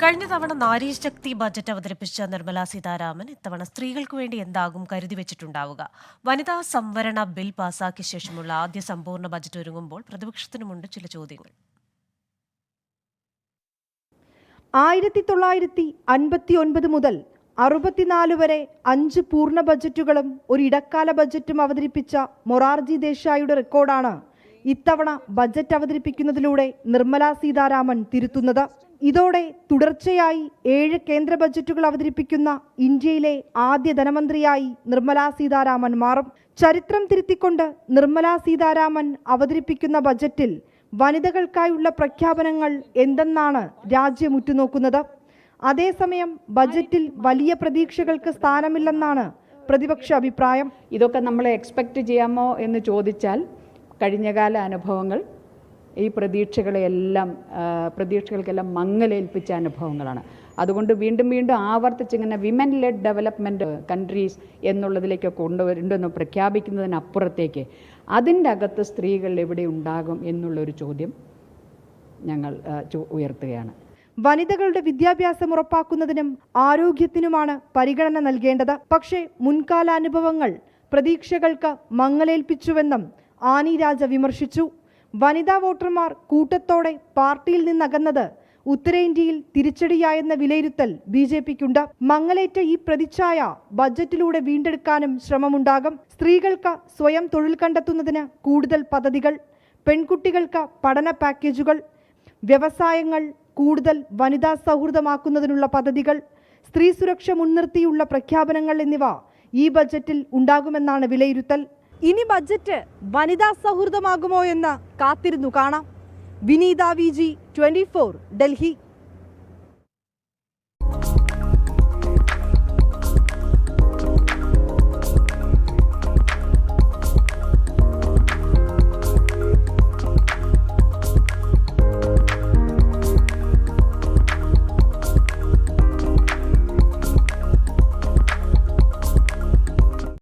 കഴിഞ്ഞ തവണ നാരീശക്തി ബജറ്റ് അവതരിപ്പിച്ച നിർമ്മലാ സീതാരാമൻ ഇത്തവണ സ്ത്രീകൾക്ക് വേണ്ടി എന്താകും കരുതി വെച്ചിട്ടുണ്ടാവുക? വനിതാ സംവരണ ബിൽ പാസാക്കിയ ശേഷമുള്ള ആദ്യ സമ്പൂർണ്ണ ബജറ്റ് ഒരുങ്ങുമ്പോൾ പ്രതിപക്ഷത്തിനുമുണ്ട് ചില ചോദ്യങ്ങൾ. 1959 മുതൽ 64 വരെ 5 പൂർണ്ണ ബജറ്റുകളും ഒരു ഇടക്കാല ബജറ്റും അവതരിപ്പിച്ച മൊറാർജി ദേശായിയുടെ റെക്കോർഡാണ് ഇത്തവണ ബജറ്റ് അവതരിപ്പിക്കുന്നതിലൂടെ നിർമ്മലാ സീതാരാമൻ തിരുത്തുന്നത്. ഇതോടെ തുടർച്ചയായി 7 കേന്ദ്ര ബജറ്റുകൾ അവതരിപ്പിക്കുന്ന ഇന്ത്യയിലെ ആദ്യ ധനമന്ത്രിയായി നിർമ്മലാ സീതാരാമൻ മാറും. ചരിത്രം തിരുത്തിക്കൊണ്ട് നിർമ്മലാ സീതാരാമൻ അവതരിപ്പിക്കുന്ന ബജറ്റിൽ വനിതകൾക്കായുള്ള പ്രഖ്യാപനങ്ങൾ എന്തെന്നാണ് രാജ്യം ഉറ്റുനോക്കുന്നത്. അതേസമയം ബജറ്റിൽ വലിയ പ്രതീക്ഷകൾക്ക് സ്ഥാനമില്ലെന്നാണ് പ്രതിപക്ഷ അഭിപ്രായം. ഇതൊക്കെ നമ്മൾ എക്സ്പെക്റ്റ് ചെയ്യാമോ എന്ന് ചോദിച്ചാൽ കഴിഞ്ഞകാല അനുഭവങ്ങൾ ഈ പ്രതീക്ഷകൾക്കെല്ലാം മങ്ങലേൽപ്പിച്ച അനുഭവങ്ങളാണ്. അതുകൊണ്ട് വീണ്ടും ആവർത്തിച്ചിങ്ങനെ വിമൻ ലെഡ് ഡെവലപ്മെൻറ്റ് കൺട്രീസ് എന്നുള്ളതിലേക്ക് കൊണ്ടുവരേണ്ടെന്ന് പ്രഖ്യാപിക്കുന്നതിനപ്പുറത്തേക്ക് അതിൻ്റെ അകത്ത് സ്ത്രീകൾ എവിടെ ഉണ്ടാകും എന്നുള്ളൊരു ചോദ്യം ഞങ്ങൾ ഉയർത്തുകയാണ്. വനിതകളുടെ വിദ്യാഭ്യാസം ഉറപ്പാക്കുന്നതിനും ആരോഗ്യത്തിനുമാണ് പരിഗണന നൽകേണ്ടത്. പക്ഷേ മുൻകാലാനുഭവങ്ങൾ പ്രതീക്ഷകൾക്ക് മങ്ങലേൽപ്പിച്ചുവെന്നും ആനി രാജ വിമർശിച്ചു. വനിതാ വോട്ടർമാർ കൂട്ടത്തോടെ പാർട്ടിയിൽ നിന്നകന്നത് ഉത്തരേന്ത്യയിൽ തിരിച്ചടിയായെന്ന വിലയിരുത്തൽ BJPക്കുണ്ട്. മങ്ങലേറ്റ ഈ പ്രതിച്ഛായ ബജറ്റിലൂടെ വീണ്ടെടുക്കാനും ശ്രമമുണ്ടാകും. സ്ത്രീകൾക്ക് സ്വയം തൊഴിൽ കണ്ടെത്തുന്നതിന് കൂടുതൽ പദ്ധതികൾ, പെൺകുട്ടികൾക്ക് പഠന പാക്കേജുകൾ, വ്യവസായങ്ങൾ കൂടുതൽ വനിതാ സൗഹൃദമാക്കുന്നതിനുള്ള പദ്ധതികൾ, സ്ത്രീ സുരക്ഷ മുൻനിർത്തിയുള്ള പ്രഖ്യാപനങ്ങൾ എന്നിവ ഈ ബജറ്റിൽ ഉണ്ടാകുമെന്നാണ് വിലയിരുത്തൽ. ഇനി ബജറ്റ് വനിതാ സൗഹൃദമാകുമോ എന്ന് കാത്തിരുന്നു കാണാം. വിനീത VG, 24, ഡൽഹി.